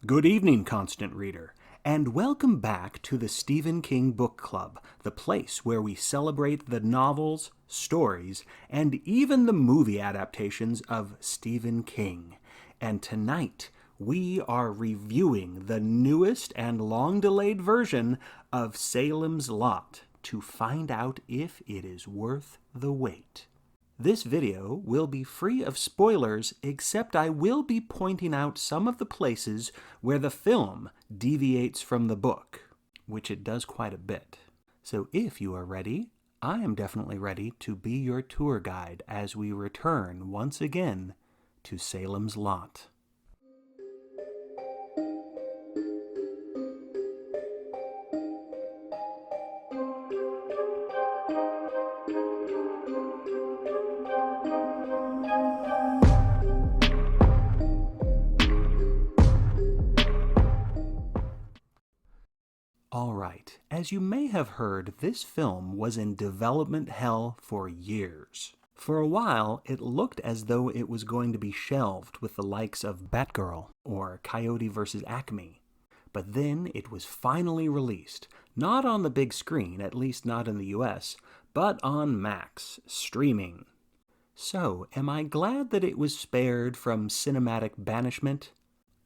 Good evening, Constant Reader, and welcome back to the Stephen King Book Club, the place where we celebrate the novels, stories, and even the movie adaptations of Stephen King. And tonight, we are reviewing the newest and long-delayed version of Salem's Lot to find out if it is worth the wait. This video will be free of spoilers, except I will be pointing out some of the places where the film deviates from the book, which it does quite a bit. So if you are ready, I am definitely ready to be your tour guide as we return once again to Salem's Lot. Alright, as you may have heard, this film was in development hell for years. For a while, it looked as though it was going to be shelved with the likes of Batgirl or Coyote vs. Acme. But then it was finally released, not on the big screen, at least not in the US, but on Max, streaming. So, am I glad that it was spared from cinematic banishment?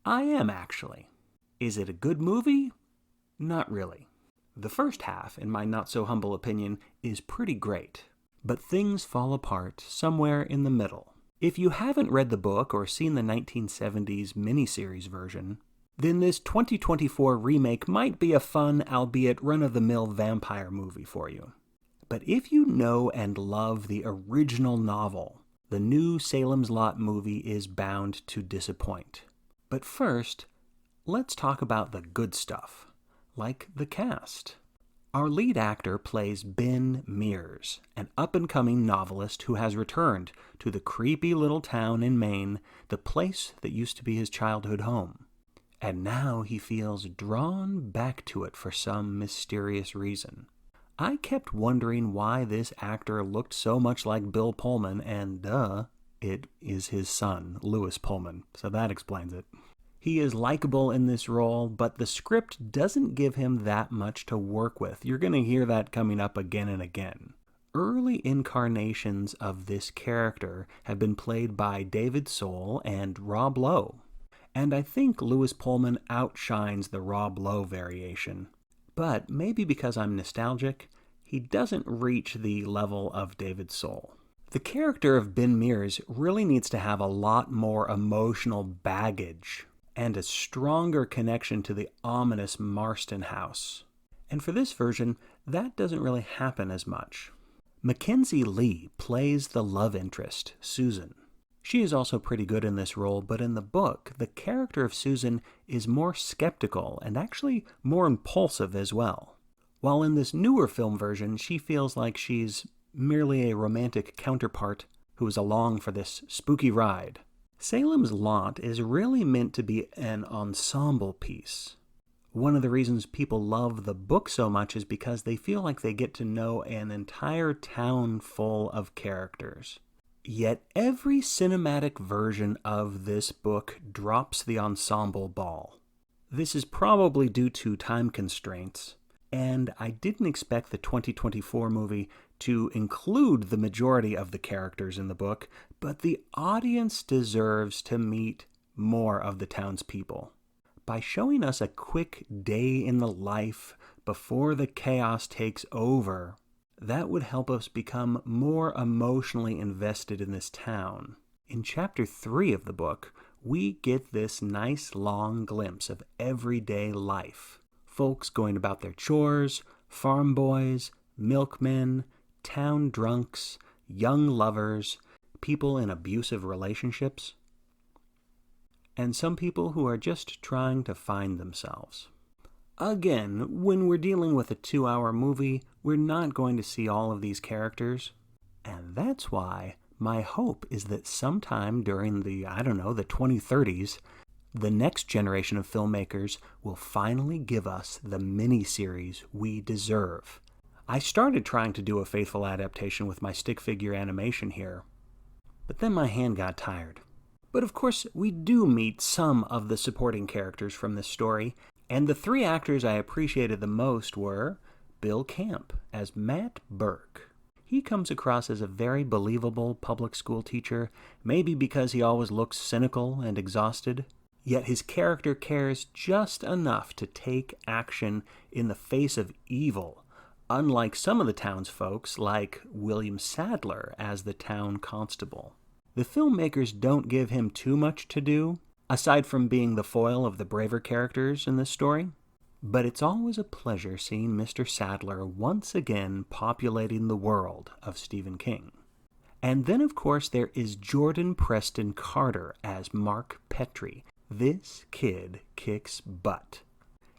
I am, actually. Is it a good movie? Not really. The first half, in my not-so-humble opinion, is pretty great. But things fall apart somewhere in the middle. If you haven't read the book or seen the 1970s miniseries version, then this 2024 remake might be a fun, albeit run-of-the-mill vampire movie for you. But if you know and love the original novel, the new Salem's Lot movie is bound to disappoint. But first, let's talk about the good stuff. Like the cast. Our lead actor plays Ben Mears, an up-and-coming novelist who has returned to the creepy little town in Maine, the place that used to be his childhood home. And now he feels drawn back to it for some mysterious reason. I kept wondering why this actor looked so much like Bill Pullman, and it is his son, Lewis Pullman, so that explains it. He is likable in this role, but the script doesn't give him that much to work with. You're going to hear that coming up again and again. Early incarnations of this character have been played by David Soul and Rob Lowe. And I think Lewis Pullman outshines the Rob Lowe variation. But maybe because I'm nostalgic, he doesn't reach the level of David Soul. The character of Ben Mears really needs to have a lot more emotional baggage and a stronger connection to the ominous Marston house. And for this version, that doesn't really happen as much. Mackenzie Lee plays the love interest, Susan. She is also pretty good in this role, but in the book, the character of Susan is more skeptical and actually more impulsive as well. While in this newer film version, she feels like she's merely a romantic counterpart who is along for this spooky ride. Salem's Lot is really meant to be an ensemble piece. One of the reasons people love the book so much is because they feel like they get to know an entire town full of characters. Yet every cinematic version of this book drops the ensemble ball. This is probably due to time constraints, and I didn't expect the 2024 movie to include the majority of the characters in the book, but the audience deserves to meet more of the townspeople. By showing us a quick day in the life before the chaos takes over, that would help us become more emotionally invested in this town. In Chapter 3 of the book, we get this nice long glimpse of everyday life. Folks going about their chores, farm boys, milkmen, town drunks, young lovers, people in abusive relationships, and some people who are just trying to find themselves. Again, when we're dealing with a 2-hour movie, we're not going to see all of these characters, and that's why my hope is that sometime during the 2030s, the next generation of filmmakers will finally give us the miniseries we deserve. I started trying to do a faithful adaptation with my stick figure animation here, but then my hand got tired. But of course, we do meet some of the supporting characters from this story, and the three actors I appreciated the most were Bill Camp as Matt Burke. He comes across as a very believable public school teacher, maybe because he always looks cynical and exhausted. Yet his character cares just enough to take action in the face of evil, unlike some of the townsfolk, like William Sadler as the town constable. The filmmakers don't give him too much to do, aside from being the foil of the braver characters in this story. But it's always a pleasure seeing Mr. Sadler once again populating the world of Stephen King. And then, of course, there is Jordan Preston Carter as Mark Petrie. This kid kicks butt.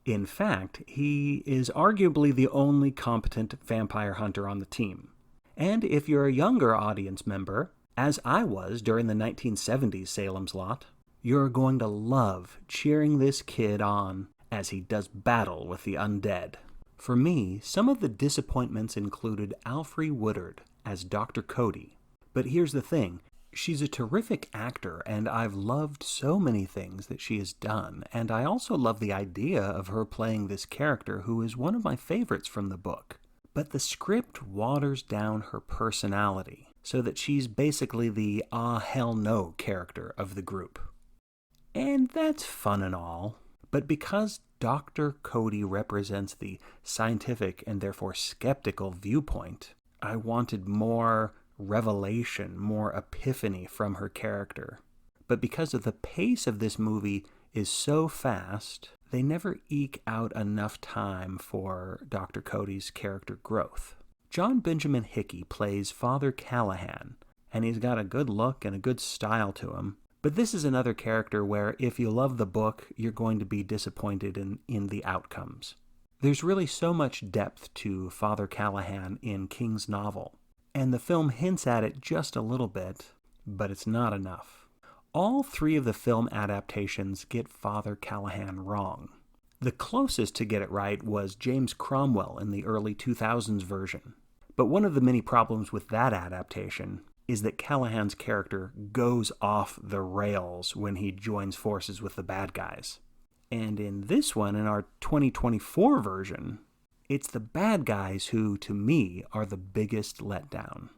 In fact, he is arguably the only competent vampire hunter on the team. And if you're a younger audience member, as I was during the 1970s Salem's Lot, you're going to love cheering this kid on as he does battle with the undead. For me, some of the disappointments included Alfre Woodard as Dr. Cody. But here's the thing, she's a terrific actor, and I've loved so many things that she has done, and I also love the idea of her playing this character who is one of my favorites from the book. But the script waters down her personality, so that she's basically the hell no character of the group. And that's fun and all, but because Dr. Cody represents the scientific and therefore skeptical viewpoint, I wanted more revelation, more epiphany from her character. But because of the pace of this movie is so fast, they never eke out enough time for Dr. Cody's character growth. John Benjamin Hickey plays Father Callahan, and he's got a good look and a good style to him. But this is another character where if you love the book, you're going to be disappointed in the outcomes. There's really so much depth to Father Callahan in King's novel, and the film hints at it just a little bit, but it's not enough. All three of the film adaptations get Father Callahan wrong. The closest to get it right was James Cromwell in the early 2000s version. But one of the many problems with that adaptation is that Callahan's character goes off the rails when he joins forces with the bad guys. And in this one, in our 2024 version, it's the bad guys who, to me, are the biggest letdown.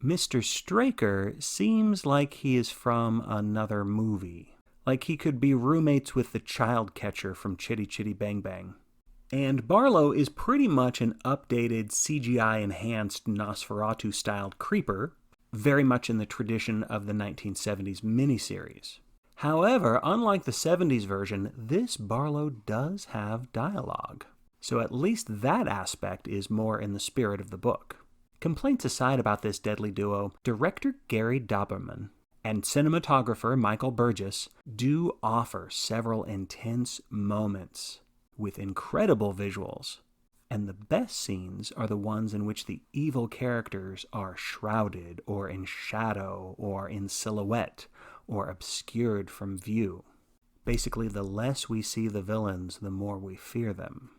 Mr. Straker seems like he is from another movie. Like he could be roommates with the child catcher from Chitty Chitty Bang Bang. And Barlow is pretty much an updated CGI-enhanced Nosferatu-styled creeper, very much in the tradition of the 1970s miniseries. However, unlike the 70s version, this Barlow does have dialogue. So at least that aspect is more in the spirit of the book. Complaints aside about this deadly duo, director Gary Dauberman and cinematographer Michael Burgess do offer several intense moments with incredible visuals. And the best scenes are the ones in which the evil characters are shrouded or in shadow or in silhouette or obscured from view. Basically, the less we see the villains, the more we fear them.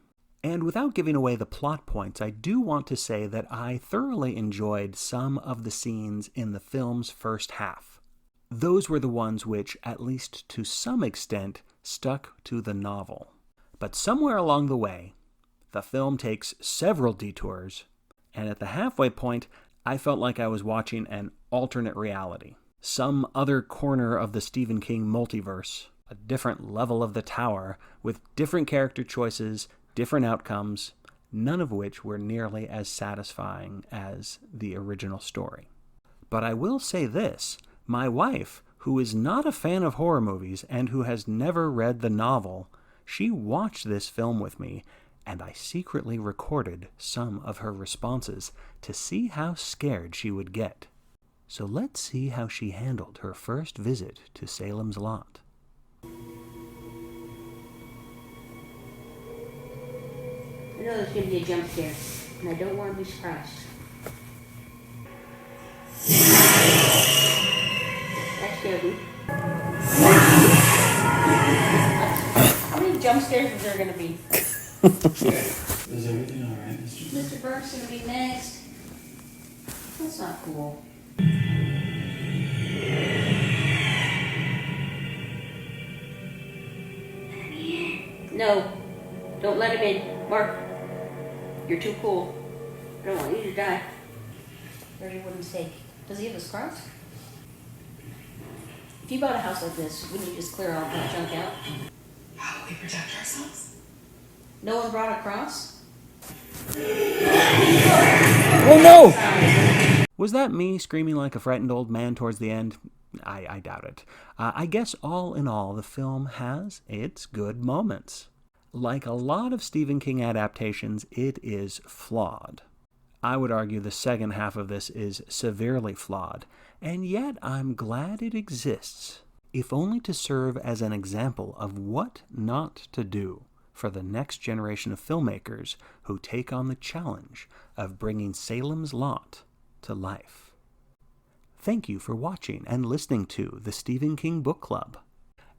And without giving away the plot points, I do want to say that I thoroughly enjoyed some of the scenes in the film's first half. Those were the ones which, at least to some extent, stuck to the novel. But somewhere along the way, the film takes several detours, and at the halfway point, I felt like I was watching an alternate reality. Some other corner of the Stephen King multiverse, a different level of the tower, with different character choices, different outcomes, none of which were nearly as satisfying as the original story. But I will say this, my wife, who is not a fan of horror movies and who has never read the novel, she watched this film with me, and I secretly recorded some of her responses to see how scared she would get. So let's see how she handled her first visit to Salem's Lot. I know there's going to be a jump scare, and I don't want to be surprised. That scared me. How many jump scares is there going to be? Is everything alright, Mr. Mr. Burke's going to be next. That's not cool. No. Don't let him in. Mark, you're too cool. I don't want you to die. There's your wooden stake. Does he have a cross? If you bought a house like this, wouldn't you just clear all that junk out? How do we protect ourselves? No one brought a cross? Oh no! Was that me screaming like a frightened old man towards the end? I doubt it. I guess all in all, the film has its good moments. Like a lot of Stephen King adaptations, it is flawed. I would argue the second half of this is severely flawed, and yet I'm glad it exists, if only to serve as an example of what not to do for the next generation of filmmakers who take on the challenge of bringing Salem's Lot to life. Thank you for watching and listening to the Stephen King Book Club.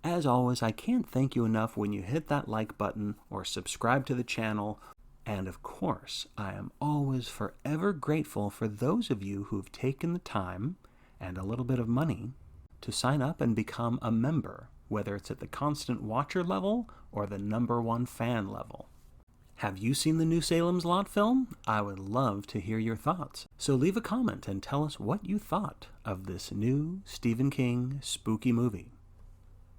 As always, I can't thank you enough when you hit that like button or subscribe to the channel. And of course, I am always forever grateful for those of you who've taken the time and a little bit of money to sign up and become a member, whether it's at the constant watcher level or the #1 fan level. Have you seen the new Salem's Lot film? I would love to hear your thoughts. So leave a comment and tell us what you thought of this new Stephen King spooky movie.